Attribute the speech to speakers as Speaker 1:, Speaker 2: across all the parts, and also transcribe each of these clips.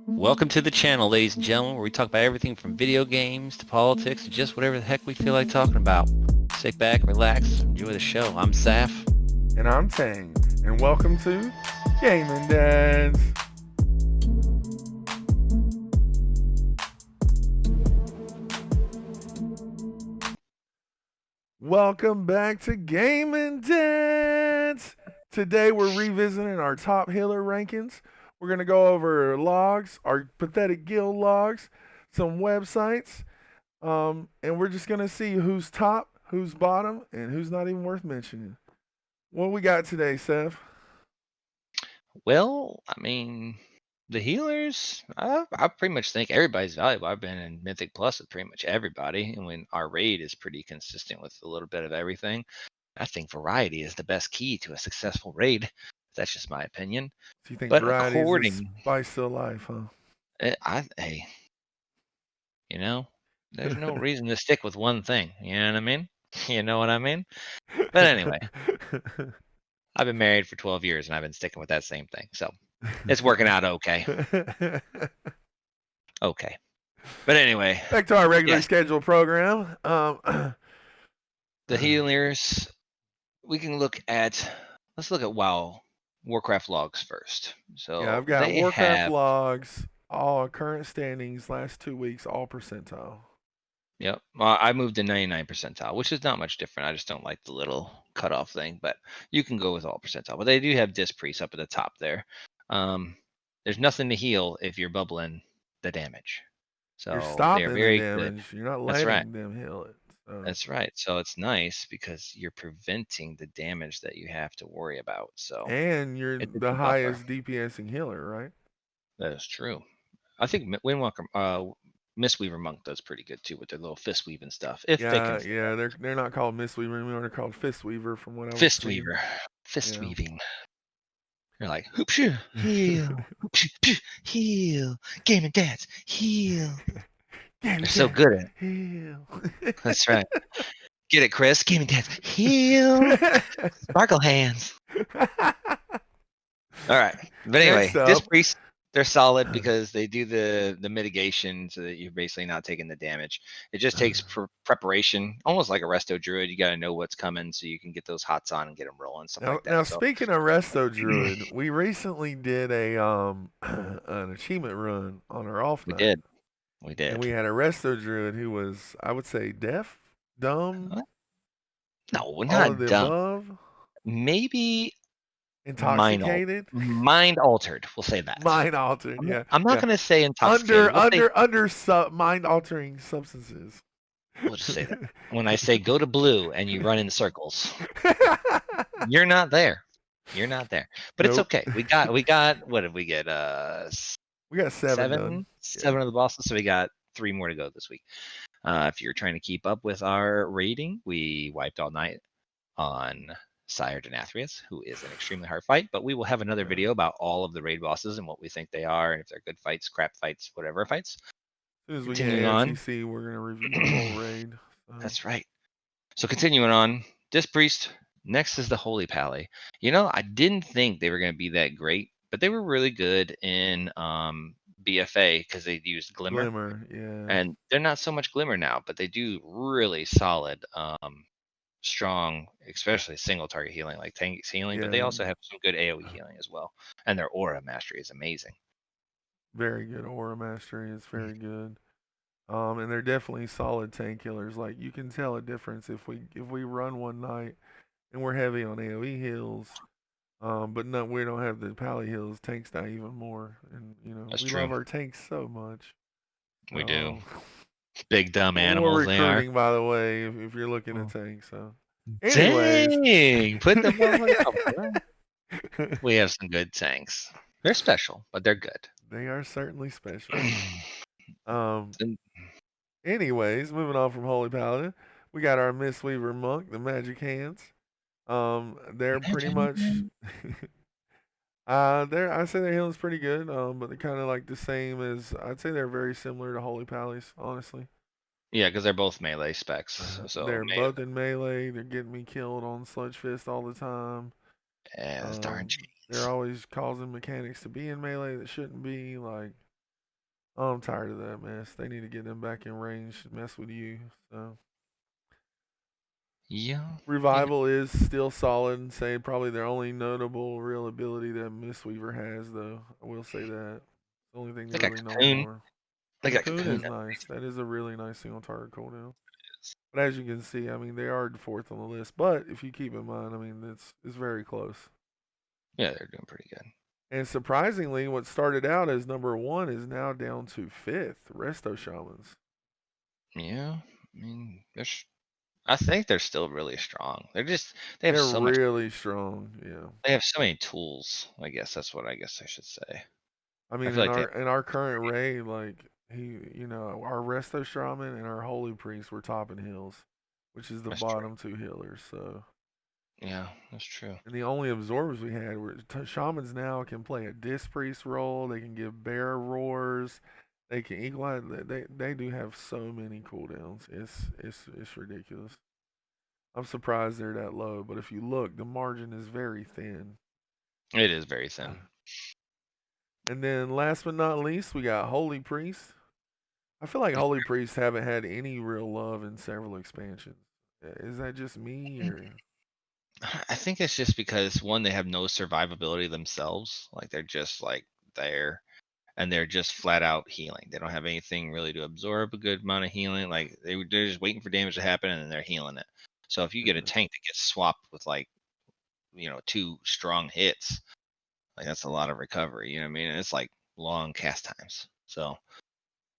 Speaker 1: Welcome to the channel, ladies and gentlemen, where we talk about everything from video games to politics to just whatever the heck we feel like talking about. Sit back, relax, enjoy the show. I'm Saph.
Speaker 2: And I'm Tang. And welcome to Gaming Dads. Welcome back to Gaming Dads. Today we're revisiting our top healer rankings. We're going to go over logs, our pathetic guild logs, some websites, and we're just going to see who's top, who's bottom, and who's not even worth mentioning. What we got today, Seth?
Speaker 1: Well, the healers, I pretty much think everybody's valuable. I've been in Mythic Plus with pretty much everybody, and when our raid is pretty consistent with a little bit of everything, I think variety is the best key to a successful raid. That's just my opinion.
Speaker 2: So you think
Speaker 1: But
Speaker 2: variety is the
Speaker 1: according,
Speaker 2: spice of life, huh?
Speaker 1: hey, there's no reason to stick with one thing. You know what I mean? You know what I mean? But anyway, I've been married for 12 years and I've been sticking with that same thing. So it's working out okay. Okay. But anyway,
Speaker 2: Back to our regularly
Speaker 1: yes,
Speaker 2: scheduled program.
Speaker 1: the healers, we can let's look at WoW Warcraft logs first.
Speaker 2: Yeah,
Speaker 1: So
Speaker 2: I've got
Speaker 1: they
Speaker 2: Warcraft
Speaker 1: have,
Speaker 2: logs, all current standings, last 2 weeks, all percentile.
Speaker 1: yep, I moved to 99 percentile, which is not much different. I just don't like the little cutoff thing, but you can go with all percentile. But they do have disc priest up at the top there. There's nothing to heal if you're bubbling the damage.
Speaker 2: You're
Speaker 1: So they are
Speaker 2: stopping the
Speaker 1: very good.
Speaker 2: damage. You're not
Speaker 1: That's right.
Speaker 2: letting them heal it. So.
Speaker 1: That's right. So it's nice because you're preventing the damage that you have to worry about. So
Speaker 2: And you're
Speaker 1: it's a
Speaker 2: the
Speaker 1: good buffer.
Speaker 2: highest DPSing healer, right?
Speaker 1: That is true. I think Windwalker, Mistweaver Monk does pretty good too with their little fist weave and stuff. If they can
Speaker 2: Yeah. They're not called Mistweaver anymore. They're called Fistweaver, from what I was
Speaker 1: fist
Speaker 2: seeing.
Speaker 1: weaver, fist
Speaker 2: Yeah.
Speaker 1: weaving. You're like, hoopshoo, heal, hoopshoo, heal, gaming dads, heal. They're so good at it.
Speaker 2: Heal.
Speaker 1: That's right. Get it, Chris? Gaming dads, heal. Sparkle hands. All right. But anyway,
Speaker 2: Next up,
Speaker 1: Disc Priest, they're solid because they do the mitigation so that you're basically not taking the damage. It just takes preparation, almost like a Resto Druid. You got to know what's coming so you can get those hots on and get them rolling, stuff like
Speaker 2: now
Speaker 1: that. So
Speaker 2: speaking of Resto Druid, we recently did a an achievement run on our off
Speaker 1: we
Speaker 2: night,
Speaker 1: did. We
Speaker 2: and we
Speaker 1: did.
Speaker 2: had a Resto Druid who was, I would say, deaf, dumb,
Speaker 1: No,
Speaker 2: all of
Speaker 1: not
Speaker 2: the
Speaker 1: dumb.
Speaker 2: above,
Speaker 1: Maybe
Speaker 2: intoxicated,
Speaker 1: mind altered. We'll say that.
Speaker 2: mind altered. Yeah,
Speaker 1: I'm not
Speaker 2: yeah,
Speaker 1: going to say intoxicated.
Speaker 2: under mind altering substances.
Speaker 1: We'll just say that. When I say go to blue and you run in circles, you're not there. You're not there. But it's
Speaker 2: Nope.
Speaker 1: okay. We got what did we get?
Speaker 2: We got seven done.
Speaker 1: Seven of the bosses. So we got 3 more to go this week. If you're trying to keep up with our rating, we wiped all night on Sire Denathrius, who is an extremely hard fight. But we will have another video about all of the raid bosses and what we think they are, and if they're good fights, crap fights, whatever fights.
Speaker 2: As soon as we get
Speaker 1: Continuing on.
Speaker 2: AOTC, we're gonna review the whole raid.
Speaker 1: That's right. So continuing on, Disc Priest. Next is the Holy Pally. I didn't think they were going to be that great, but they were really good in BFA because they used Glimmer.
Speaker 2: Glimmer, yeah.
Speaker 1: And they're not so much Glimmer now, but they do really solid, strong, especially single target healing, like tank healing. But they also have some good AoE healing as well. And their aura mastery is amazing.
Speaker 2: Very good aura mastery. It's very good. And they're definitely solid tank killers. Like, you can tell a difference if we run one night and we're heavy on AoE heals, but no, we don't have the pally heals. Tanks die even more, and
Speaker 1: That's
Speaker 2: we
Speaker 1: true.
Speaker 2: love our tanks so much.
Speaker 1: We do. Big dumb animals.
Speaker 2: We're recruiting, by the way, if you're looking at tanks. So,
Speaker 1: anyways. Dang, put them on. We have some good tanks. They're special, but they're good.
Speaker 2: They are certainly special. Anyways, moving on from Holy Paladin, we got our Mistweaver Monk, the Magic Hands. They're pretty much. I say their healing's pretty good. But they're kind of like the same as, I'd say they're very similar to Holy Pallies, honestly.
Speaker 1: Yeah, because they're both melee specs. So
Speaker 2: they're both in melee. They're getting me killed on Sludge Fist all the time.
Speaker 1: Yeah, those darn
Speaker 2: They're
Speaker 1: chains.
Speaker 2: always causing mechanics to be in melee that shouldn't be. Like, I'm tired of that mess. They need to get them back in range to mess with you. So
Speaker 1: Yeah,
Speaker 2: Revival is still solid and say probably their only notable real ability that Mistweaver has, though. I will say that. The only thing
Speaker 1: they
Speaker 2: they're
Speaker 1: got
Speaker 2: really known
Speaker 1: Cocoon.
Speaker 2: for.
Speaker 1: They got
Speaker 2: Cocoon
Speaker 1: Cocoon.
Speaker 2: is nice. That is a really nice single target cooldown. But as you can see, I mean, they are fourth on the list. But if you keep in mind, I mean, it's very close.
Speaker 1: Yeah, they're doing pretty good.
Speaker 2: And surprisingly, what started out as number one is now down to fifth. Resto Shamans.
Speaker 1: Yeah, I mean, I think they're still really strong. They have
Speaker 2: They're
Speaker 1: so much.
Speaker 2: really strong. Yeah.
Speaker 1: They have so many tools. I guess that's what I guess I should say.
Speaker 2: I
Speaker 1: I
Speaker 2: mean,
Speaker 1: feel
Speaker 2: in
Speaker 1: like they.
Speaker 2: our current raid, like our Resto Shaman and our Holy Priest were topping hills, which is the
Speaker 1: That's true.
Speaker 2: bottom two healers. So,
Speaker 1: Yeah, that's true.
Speaker 2: and the only absorbers we had were shamans now can play a disc priest role. They can give bear roars. They can equalize. They do have so many cooldowns. It's ridiculous. I'm surprised they're that low, but if you look, the margin is very thin.
Speaker 1: It is very thin.
Speaker 2: And then last but not least, we got Holy Priest. I feel like Holy Priests haven't had any real love in several expansions. Is that just me or?
Speaker 1: I think it's just because one, they have no survivability themselves. Like they're just like there, and they're just flat out healing. They don't have anything really to absorb a good amount of healing. Like they're just waiting for damage to happen, and then they're healing it. So if you get a
Speaker 2: Yeah,
Speaker 1: tank that gets swapped with like two strong hits, like that's a lot of recovery. You know what I mean? And it's like long cast times. So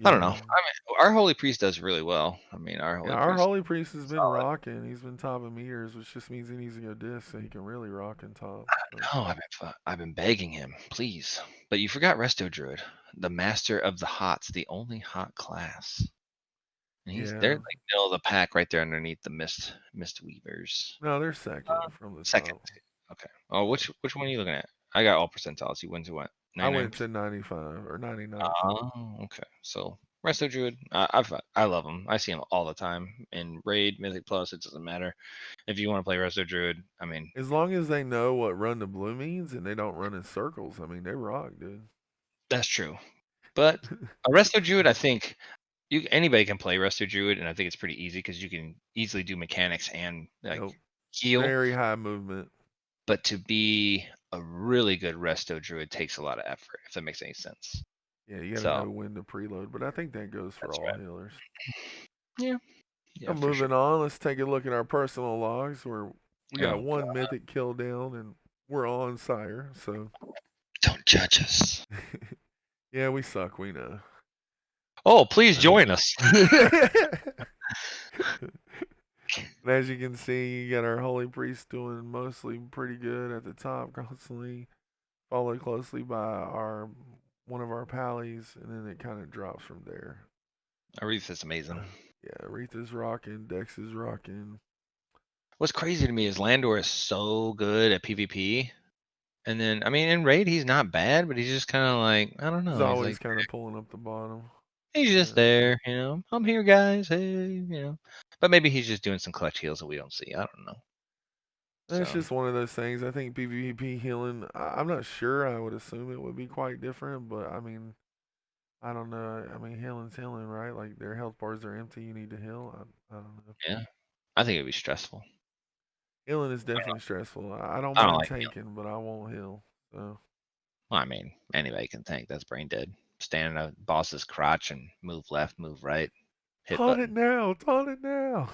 Speaker 1: I don't know. I
Speaker 2: yeah.
Speaker 1: mean, our holy priest does really well. I mean, our
Speaker 2: Yeah,
Speaker 1: holy
Speaker 2: our
Speaker 1: priest
Speaker 2: Holy Priest has
Speaker 1: is
Speaker 2: been
Speaker 1: solid.
Speaker 2: rocking. He's been topping meters, which just means he needs to go disc so he can really rock and top. So.
Speaker 1: No, I've been begging him, please. But you forgot Resto Druid, the master of the hots, the only hot class. And they're
Speaker 2: Yeah.
Speaker 1: like middle of the pack right there underneath the mist weavers.
Speaker 2: No, they're second from the
Speaker 1: Second.
Speaker 2: top.
Speaker 1: Okay. Oh, which one are you looking at? I got all percentiles. You went to what?
Speaker 2: I went
Speaker 1: 99%.
Speaker 2: to 95 or 99.
Speaker 1: Oh, okay. So Resto Druid, I love him. I see him all the time in Raid, Mythic Plus. It doesn't matter. If you want to play Resto Druid, I mean,
Speaker 2: As long as they know what run the blue means and they don't run in circles, I mean, they rock, dude.
Speaker 1: that's true. But a Resto Druid, I think anybody can play Resto Druid, and I think it's pretty easy because you can easily do mechanics and like
Speaker 2: Nope.
Speaker 1: heal.
Speaker 2: Very high movement.
Speaker 1: But to be a really good Resto Druid takes a lot of effort, if that makes any sense.
Speaker 2: Yeah, you got to
Speaker 1: So
Speaker 2: know when to preload, but I think that goes for
Speaker 1: that's
Speaker 2: all
Speaker 1: right.
Speaker 2: healers.
Speaker 1: Yeah, yeah,
Speaker 2: So
Speaker 1: for sure.
Speaker 2: moving on, let's take a look at our personal logs where we got
Speaker 1: Oh
Speaker 2: one
Speaker 1: God,
Speaker 2: mythic kill down and we're on Sire. So
Speaker 1: don't judge us.
Speaker 2: yeah, we suck. We know.
Speaker 1: Oh, please join us.
Speaker 2: And as you can see, you got our holy priest doing mostly pretty good at the top, constantly followed closely by our one of our pallies, and then it kind of drops from there.
Speaker 1: Aretha is amazing.
Speaker 2: Yeah, Aretha's rocking, Dex is rocking.
Speaker 1: What's crazy to me is Landor is so good at PvP. And then, I mean, in raid, he's not bad, but he's just kind of like, I don't
Speaker 2: He's
Speaker 1: know. He's
Speaker 2: always
Speaker 1: like,
Speaker 2: kind of pulling up the bottom.
Speaker 1: he's just
Speaker 2: Yeah.
Speaker 1: there, I'm here, guys. Hey. But maybe he's just doing some clutch heals that we don't see. I don't know.
Speaker 2: It's
Speaker 1: So,
Speaker 2: just one of those things. I think PvP healing, I'm not sure. I would assume it would be quite different, but I mean, I don't know. I mean, healing's healing, right? Like their health bars are empty. You need to heal. I don't know.
Speaker 1: yeah, I think it'd be stressful.
Speaker 2: Healing is definitely stressful. I don't
Speaker 1: I don't
Speaker 2: mind
Speaker 1: like healing.
Speaker 2: tanking, but I won't heal. So
Speaker 1: Well, I mean, anybody can tank. That's brain dead. Stand in a boss's crotch and move left, move right, hit
Speaker 2: taunt it
Speaker 1: button.
Speaker 2: now, taunt it now.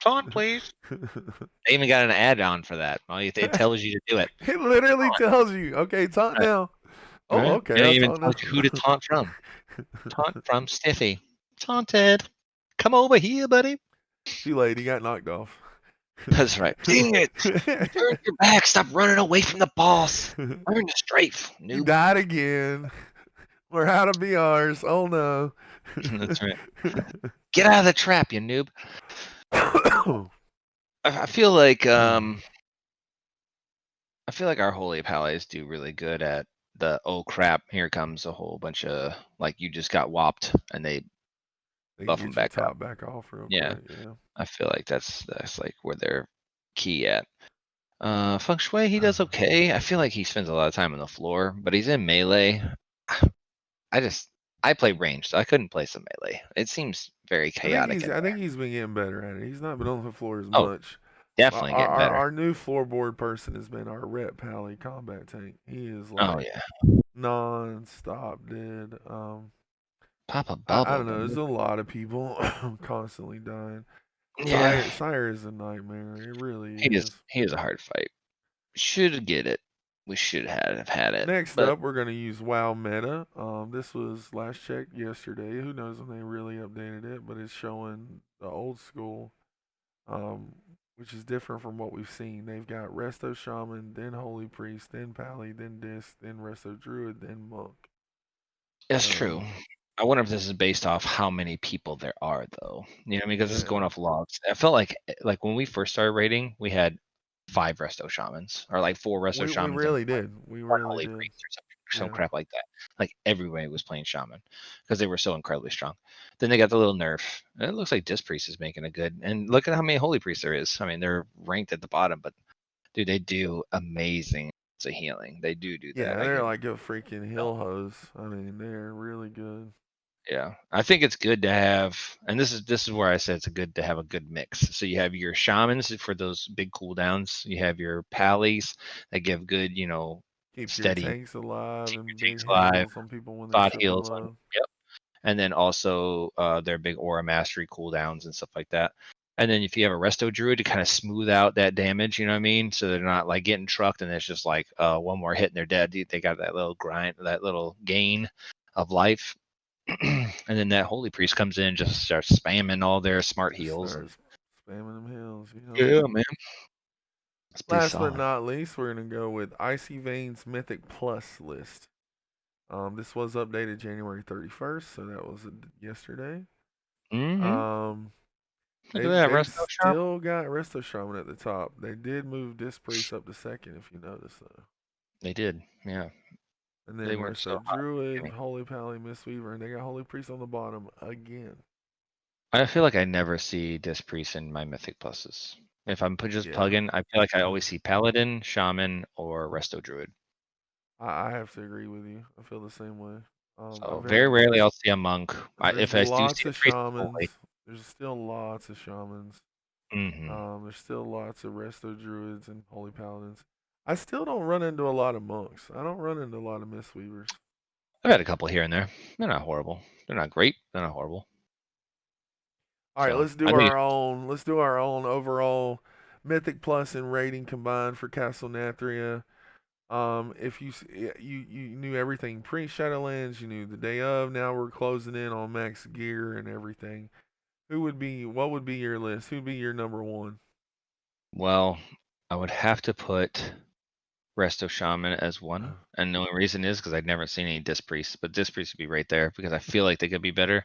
Speaker 1: Taunt, please. They even got an add-on for that. Well, it tells you to do it.
Speaker 2: It literally tells you, okay, taunt
Speaker 1: Right.
Speaker 2: now. Oh,
Speaker 1: Right.
Speaker 2: okay,
Speaker 1: It
Speaker 2: I
Speaker 1: even
Speaker 2: taunt
Speaker 1: tells
Speaker 2: now.
Speaker 1: you who to taunt from. Taunt from Stiffy. Taunted. Come over here, buddy.
Speaker 2: Too late. He got knocked off.
Speaker 1: That's right. Dang it! You turned your back. Stop running away from the boss. Learn to strafe,
Speaker 2: He
Speaker 1: noob.
Speaker 2: died again. We're out of BRs. Oh no.
Speaker 1: That's right. Get out of the trap, you noob. I feel like our holy pallies do really good at the oh crap, here comes a whole bunch of like you just got whopped and they
Speaker 2: They can
Speaker 1: buff them
Speaker 2: get your
Speaker 1: back up.
Speaker 2: top back off real
Speaker 1: Yeah,
Speaker 2: quick. Yeah.
Speaker 1: I feel like that's like where they're key at. Feng Shui, he does okay. I feel like he spends a lot of time on the floor, but he's in melee. I play ranged, so I couldn't play some melee. It seems very chaotic in
Speaker 2: I
Speaker 1: there.
Speaker 2: think he's been getting better at it. He's not been on the floor as
Speaker 1: Oh,
Speaker 2: much.
Speaker 1: definitely getting better.
Speaker 2: Our new floorboard person has been our Rep Pally combat tank. He is
Speaker 1: Oh
Speaker 2: like
Speaker 1: yeah,
Speaker 2: non-stop dead.
Speaker 1: Papa
Speaker 2: I don't
Speaker 1: Bubble.
Speaker 2: know. There's a lot of people constantly dying.
Speaker 1: Yeah,
Speaker 2: Sire is a nightmare. It really
Speaker 1: he is.
Speaker 2: is.
Speaker 1: He is a hard fight. Should get it. We should have had it,
Speaker 2: Next
Speaker 1: but
Speaker 2: up, we're gonna use WoW Meta. This was last checked yesterday. Who knows when they really updated it? But it's showing the old school, um, which is different from what we've seen. They've got Resto Shaman, then Holy Priest, then Pally, then Disc, then Resto Druid, then Monk.
Speaker 1: it's true.
Speaker 2: Um,
Speaker 1: I wonder if this is based off how many people there are, though. You know, what I mean, because this is going
Speaker 2: yeah,
Speaker 1: off logs. I felt like when we first started raiding, we had 5 resto shamans or like 4 resto
Speaker 2: we
Speaker 1: shamans and
Speaker 2: really did. We
Speaker 1: one
Speaker 2: really
Speaker 1: holy
Speaker 2: did.
Speaker 1: priest or some
Speaker 2: Yeah.
Speaker 1: crap like that. Like everybody was playing shaman because they were so incredibly strong. Then they got the little nerf. And it looks like disc priest is making a good. And look at how many holy priests there is. I mean, they're ranked at the bottom, but dude, they do amazing. It's a healing. They do that.
Speaker 2: Yeah, they're like a freaking hill hose. I mean, they're really good.
Speaker 1: Yeah, I think it's good to have, and this is where I said it's good to have a good mix. So you have your shamans for those big cooldowns. You have your pallies that give good,
Speaker 2: Keep your
Speaker 1: steady
Speaker 2: tanks alive
Speaker 1: keep
Speaker 2: and
Speaker 1: your tanks
Speaker 2: big
Speaker 1: alive,
Speaker 2: heals on people when they're
Speaker 1: spot
Speaker 2: super
Speaker 1: heals on.
Speaker 2: low.
Speaker 1: Yep. And then also their big aura mastery cooldowns and stuff like that. And then if you have a resto druid to kind of smooth out that damage, you know what I mean? So they're not like getting trucked and it's just like one more hit and they're dead. They got that little grind, that little gain of life. And then that holy priest comes in, just starts spamming all their smart
Speaker 2: Just
Speaker 1: heals, and
Speaker 2: starts spamming them hills, you know.
Speaker 1: yeah, man, it's pretty
Speaker 2: Last but
Speaker 1: solid.
Speaker 2: not least, we're gonna go with Icy Veins Mythic Plus list. This was updated January 31st, so that was yesterday.
Speaker 1: Mm-hmm.
Speaker 2: Um,
Speaker 1: Look at that,
Speaker 2: they've
Speaker 1: Resto Shop.
Speaker 2: still got Resto Shaman at the top. They did move Disc Priest up to second, if you notice though.
Speaker 1: They did, yeah.
Speaker 2: And
Speaker 1: They
Speaker 2: then
Speaker 1: weren't so
Speaker 2: Resto
Speaker 1: hot.
Speaker 2: Druid, Holy Pally, Mistweaver, and they got Holy Priest on the bottom again.
Speaker 1: I feel like I never see Disc Priest in my Mythic pluses. If I'm just
Speaker 2: Yeah,
Speaker 1: plugging, I feel like I always see Paladin, Shaman, or Resto Druid.
Speaker 2: I have to agree with you. I feel the same way. I
Speaker 1: So very
Speaker 2: very
Speaker 1: rarely I'll see a monk.
Speaker 2: There's
Speaker 1: If I do
Speaker 2: lots
Speaker 1: see a
Speaker 2: of
Speaker 1: priest,
Speaker 2: shamans.
Speaker 1: holy.
Speaker 2: There's still lots of shamans.
Speaker 1: Mm-hmm.
Speaker 2: There's still lots of resto druids and holy paladins. I still don't run into a lot of monks. I don't run into a lot of mistweavers.
Speaker 1: I've had a couple here and there. They're not horrible. They're not great. They're not horrible.
Speaker 2: All right,
Speaker 1: So I think
Speaker 2: Let's do our own overall Mythic Plus and rating combined for Castle Nathria. If you knew everything pre Shadowlands, you knew the day of. Now we're closing in on max gear and everything. What would be your list? Who'd be your number one?
Speaker 1: well, I would have to put Resto Shaman as one, and the only reason is because I'd never seen any Disc Priests, but Disc Priests would be right there because I feel like they could be better,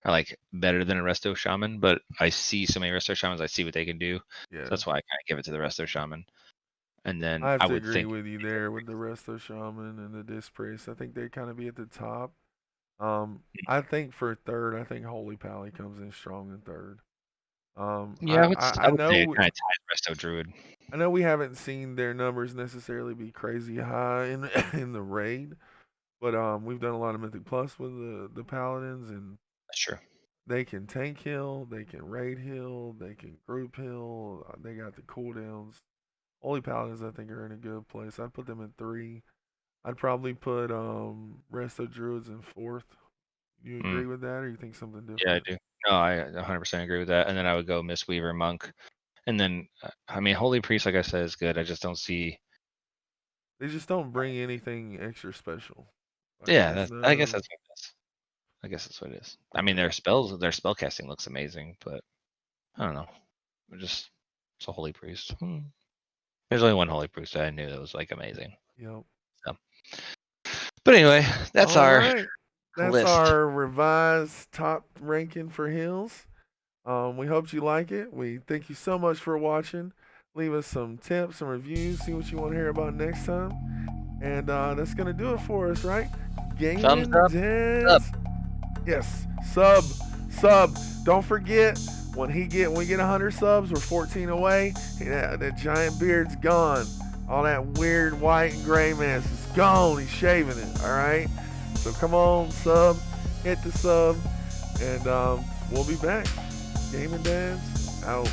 Speaker 1: or like better than a Resto Shaman. But I see so many Resto Shamans, I see what they can do, so
Speaker 2: Yeah.
Speaker 1: that's why I kind of give it to the Resto Shaman. And then
Speaker 2: I have
Speaker 1: I
Speaker 2: to
Speaker 1: would
Speaker 2: agree
Speaker 1: think
Speaker 2: with you there with the Resto Shaman and the Disc Priest. I think they kind of be at the top. I think for third, I think Holy Pally comes in strong in third.
Speaker 1: yeah, I would say it
Speaker 2: Know
Speaker 1: kind of ties Resto Druid.
Speaker 2: I know we haven't seen their numbers necessarily be crazy high in in the raid, but we've done a lot of Mythic Plus with the Paladins, and
Speaker 1: That's true.
Speaker 2: they can tank heal, they can raid heal, they can group heal. They got the cooldowns. Holy Paladins, I think, are in a good place. I'd put them in three. I'd probably put Resto Druids in fourth. You
Speaker 1: Mm,
Speaker 2: agree with that, or you think something
Speaker 1: yeah, I
Speaker 2: different?
Speaker 1: do. No, I 100% agree with that. And then I would go Mistweaver Monk, and then I mean Holy Priest, like I said, is good. I just don't see.
Speaker 2: They just don't bring anything extra special. Like
Speaker 1: Yeah,
Speaker 2: there's
Speaker 1: I guess
Speaker 2: no,
Speaker 1: that's what it is. I guess that's what it is. I mean,
Speaker 2: yeah,
Speaker 1: their spell casting looks amazing, but I don't know. It's a holy priest. There's only one holy priest that I knew that was like amazing.
Speaker 2: yep.
Speaker 1: So, but anyway, that's
Speaker 2: All
Speaker 1: our
Speaker 2: right, that's
Speaker 1: list.
Speaker 2: our revised top ranking for Hills. We hope you like it. We thank you so much for watching. Leave us some tips, some reviews, see what you want to hear about next time. And that's gonna do it for us, right?
Speaker 1: Thumbs
Speaker 2: Gaming
Speaker 1: up. Up.
Speaker 2: Dance. Yes, sub. Don't forget, When we get 100 subs, we're 14 away. That giant beard's gone. All that weird white and gray mess is gone. He's shaving it. All right. So come on, sub, hit the sub, and we'll be back. Gaming Dads out.